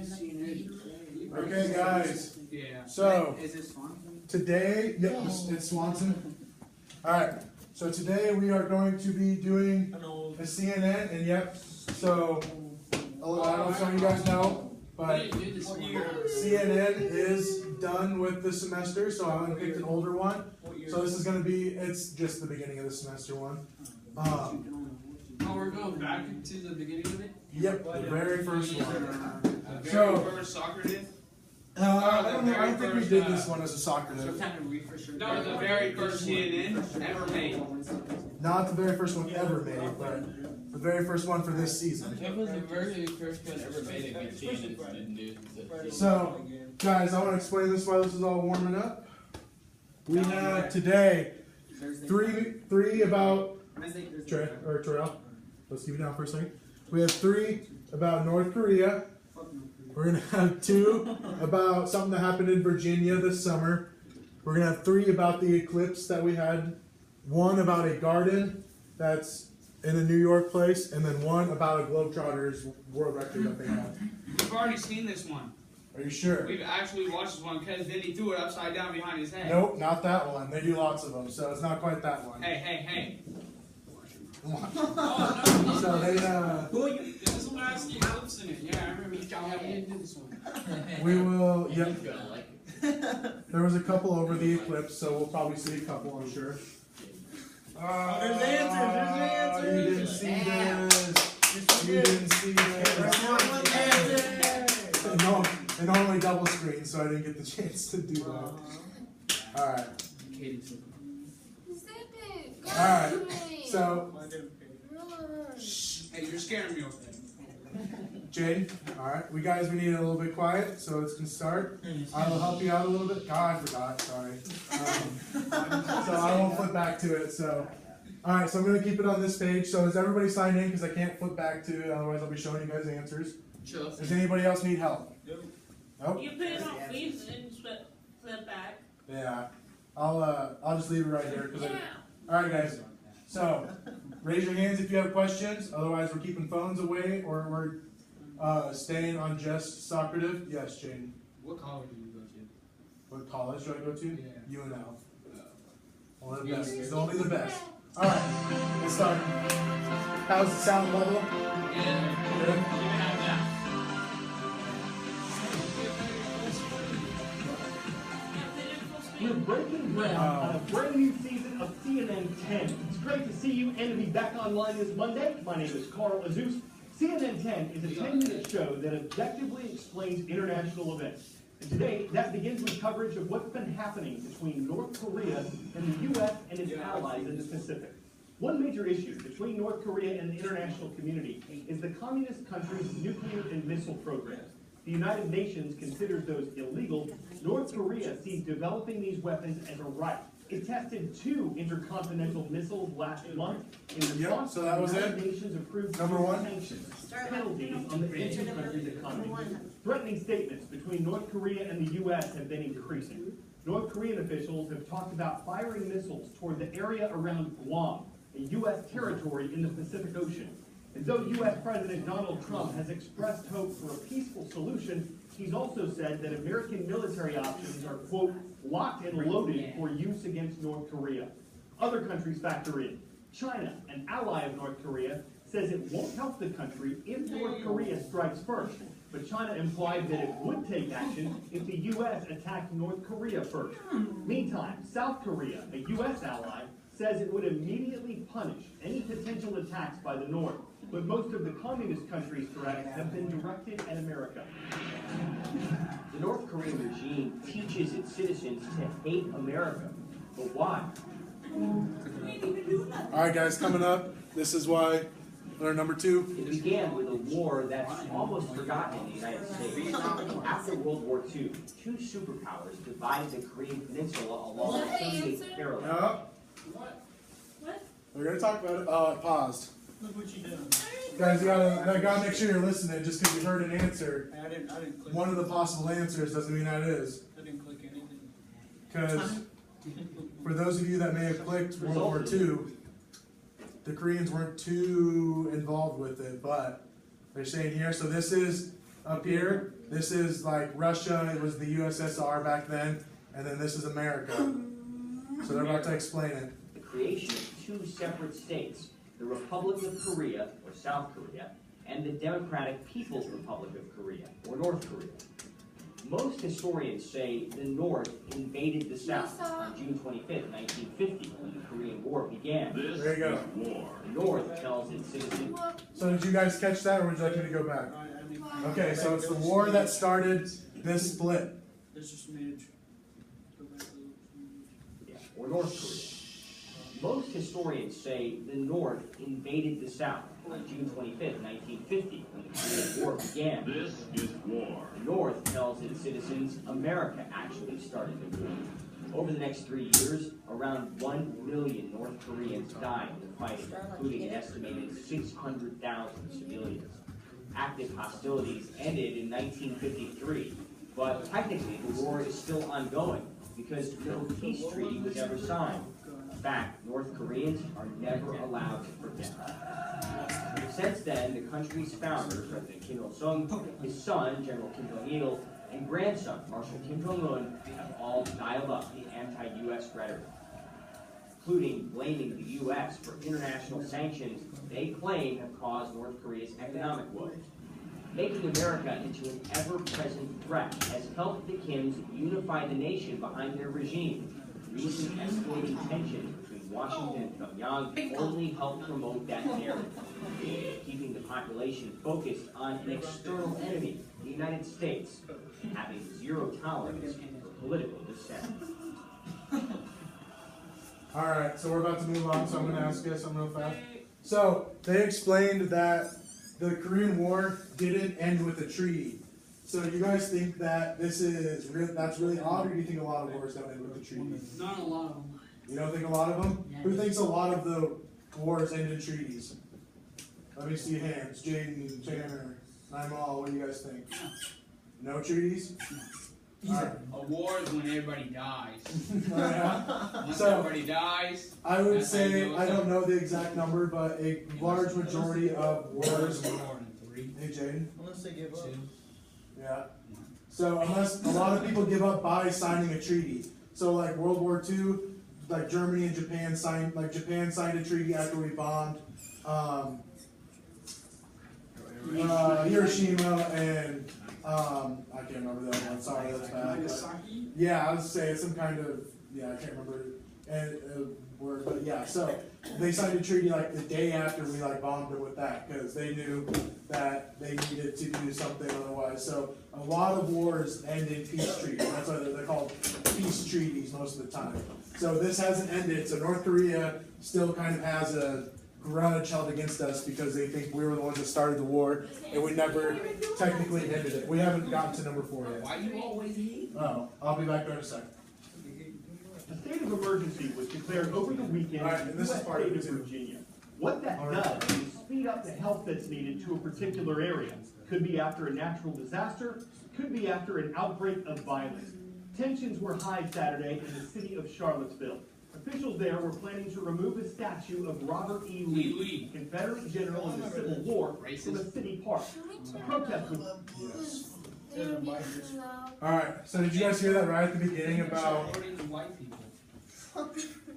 Okay, guys. Yeah. So Is it Swanson? today, yep, it's Swanson. All right. So today we are going to be doing a CNN, and yep. So I don't know if some of you guys know, but CNN is done with the semester, so I went and picked an older one. So this is going to be, it's just the beginning of the semester one. Oh, we're going back to the beginning of it? Yep, the very first one. The So- very first soccer day? I don't know. I don't think we did this one as a soccer day. No, the very first CNN ever made. Not the very first one ever made, but the very first one for this season. It was the very first one ever made against CNN didn't do. So, guys, I want to explain this while this is all warming up. We have today three about Terrell. Let's keep it down for a second. We have 3 about North Korea. We're gonna have 2 about something that happened in Virginia this summer. We're gonna have 3 about the eclipse that we had. 1 about a garden that's in a New York place, and then 1 about a Globetrotters world record that they have. We've already seen this one. Are you sure? We've actually watched this one because then he threw it upside down behind his head. Nope, not that one. They do lots of them, so it's not quite that one. Hey. So they, This one has the eclipse in it. Yeah, I remember you telling me to do this one. we will, yep. Gonna like it. There was a couple over the eclipse, so we'll probably see a couple, I'm sure. There's answers, You didn't see this. You didn't see this. No, it only double screen, so I didn't get the chance to do that. Alright. Alright. So, Hey, you're scaring me over there. Jade, alright. We need it a little bit quiet, so it's gonna start. I will help you out a little bit. God, I forgot, sorry. So I won't flip back to it, so. Alright, so I'm gonna keep it on this page. So is everybody signed in? Because I can't flip back to it, otherwise I'll be showing you guys answers. Sure. Does anybody else need help? Nope? You put it on freeze and flip back. Yeah. I'll just leave it right here. Alright guys, so raise your hands if you have questions, otherwise we're keeping phones away or we're staying on just Socrative. Yes, Jane. What college do you go to? What college do I go to? Yeah. UNL. Only the best. It's only the best. Alright, let's start. How's the sound level? Yeah. Good? You can have that. We're breaking ground on a brand new season of CNN 10. It's great to see you and to be back online this Monday. My name is Carl Azus. CNN 10 is a 10-minute show that objectively explains international events. And today, that begins with coverage of what's been happening between North Korea and the U.S. and its allies in the Pacific. One major issue between North Korea and the international community is the communist country's nuclear and missile programs. The United Nations considers those illegal. North Korea sees developing these weapons as a right. It tested 2 intercontinental missiles last month in response so that was the United it? Nations approved Number 1? sanctions, penalties on the entry country's economy. Threatening statements between North Korea and the U.S. have been increasing. North Korean officials have talked about firing missiles toward the area around Guam, a U.S. territory in the Pacific Ocean. And though U.S. President Donald Trump has expressed hope for a peaceful solution, he's also said that American military options are, quote, locked and loaded for use against North Korea. Other countries factor in. China, an ally of North Korea, says it won't help the country if North Korea strikes first. But China implied that it would take action if the U.S. attacked North Korea first. Meantime, South Korea, a U.S. ally, says it would immediately punish any potential attacks by the North. But most of the communist countries' threats have been directed at America. The North Korean regime teaches its citizens to hate America. But why? Alright guys, coming up, this is why, number 2. It began with a war that's almost forgotten in the United States. After World War II, 2 superpowers divided the Korean Peninsula along the 38th parallel. Yep. What? We're going to talk about it. Oh, it paused. Look what you did. Guys, you gotta make sure you're listening. Just because you heard an answer, I didn't click. one of the possible answers doesn't mean that is. I didn't click anything. Because for those of you that may have clicked World War II, the Koreans weren't too involved with it, but they're saying here, so this is up here, this is like Russia, it was the USSR back then, and then this is America. So they're about to explain it. The creation of two separate states, the Republic of Korea, or South Korea, and the Democratic People's Republic of Korea, or North Korea. Most historians say the North invaded the South on June 25th, 1950, when the Korean War began. There you go. The North tells its citizens. So did you guys catch that, or would you like me to go back? Okay, so it's the war that started this split. There's just manage. Or North Korea. Most historians say the North invaded the South on June 25th, 1950, when the Korean War began. This is war. The North tells its citizens America actually started the war. Over the next 3 years, around 1 million North Koreans died in the fighting, including an estimated 600,000 civilians. Active hostilities ended in 1953, but technically the war is still ongoing because no peace treaty was ever signed. In fact, North Koreans are never allowed to forget. Since then, the country's founders, President Kim Il-sung, his son, General Kim Jong-il, and grandson, Marshal Kim Jong-un, have all dialed up the anti-U.S. rhetoric, including blaming the U.S. for international sanctions they claim have caused North Korea's economic woes. Making America into an ever-present threat has helped the Kims unify the nation behind their regime. Recent escalating tensions between Washington and Pyongyang only help promote that narrative, keeping the population focused on an external enemy, the United States, having zero tolerance for political dissent. Alright, so we're about to move on, so I'm going to ask you something real fast. So, they explained that the Korean War didn't end with a treaty. So you guys think that this is that's really odd, or do you think a lot of wars don't end with a treaty? Not a lot of them. You don't think a lot of them? Who thinks a lot of the wars end in treaties? Let me see hands. Jaden, Tanner, Naimal, what do you guys think? No treaties? Alright. A war is when everybody dies. Once So- everybody dies, I would That's how you say, know I it's don't know the exact number, but a large majority of wars. More than 3. Hey Jaden? Unless they give up. Yeah. So unless a lot of people give up by signing a treaty. So like World War II, like Germany and Japan signed, like Japan signed a treaty after we bombed Hiroshima and I can't remember the other one. Sorry, that's bad. But, Nagasaki? yeah, I was saying some kind of I can't remember and word, but yeah. So they signed a treaty like the day after we like bombed them with that because they knew that they needed to do something otherwise. So a lot of wars end in peace treaties. That's why they're called peace treaties most of the time. So this hasn't ended. So North Korea still kind of has a grudge held against us because they think we were the ones that started the war and we never technically ended it. We haven't gotten to number 4 yet. why you always hate? Oh, I'll be back there in a second. A state of emergency was declared over the weekend All right, in and the this is U.S. part of state it of too. Virginia. What that All right. does is speed up the help that's needed to a particular area. Could be after a natural disaster, could be after an outbreak of violence. Tensions were high Saturday in the city of Charlottesville. Officials there were planning to remove a statue of Robert E. Lee, Confederate general in the Civil War, from a city park. A protest was Alright, so did you guys hear that right at the beginning about According to white people.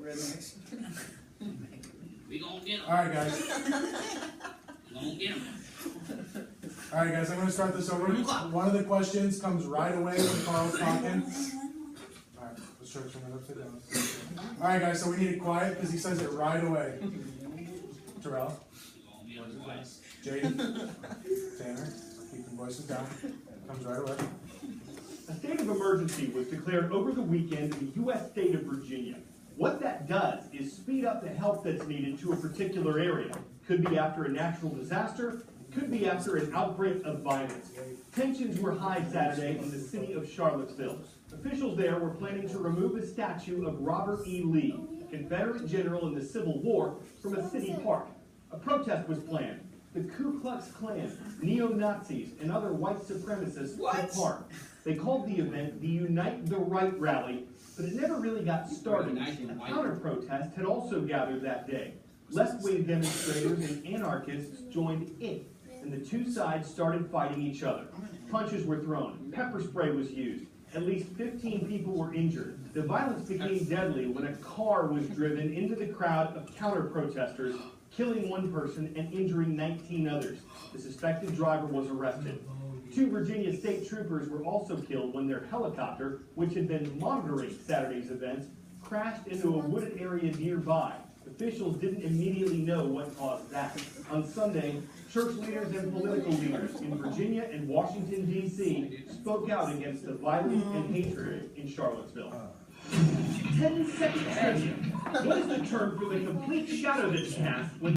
Rednecks. We gonna get them. Alright guys. We gonna get them. Alright guys, I'm gonna start this over. One of the questions comes right away when Carl's talking. Alright, let's try to turn it upside down. Alright guys, so we need it quiet because he says it right away. Terrell, We gonna get them twice. Jaden, Tanner, keep your voices down. Comes right away. A state of emergency was declared over the weekend in the U.S. state of Virginia. What that does is speed up the help that's needed to a particular area. Could be after a natural disaster, could be after an outbreak of violence. Tensions were high Saturday in the city of Charlottesville. Officials there were planning to remove a statue of Robert E. Lee, Confederate general in the Civil War, from a city park. A protest was planned. The Ku Klux Klan, neo-Nazis, and other white supremacists took part. They called the event the Unite the Right rally, but it never really got started. A counter-protest had also gathered that day. Left-wing demonstrators and anarchists joined in, and the two sides started fighting each other. Punches were thrown. Pepper spray was used. At least 15 people were injured. The violence became deadly when a car was driven into the crowd of counter-protesters, killing one person and injuring 19 others. The suspected driver was arrested. 2 Virginia state troopers were also killed when their helicopter, which had been monitoring Saturday's events, crashed into a wooded area nearby. Officials didn't immediately know what caused that. On Sunday, church leaders and political leaders in Virginia and Washington, D.C. spoke out against the violence and hatred in Charlottesville. 10 seconds trivia. What is the term for the complete shadow that's cast when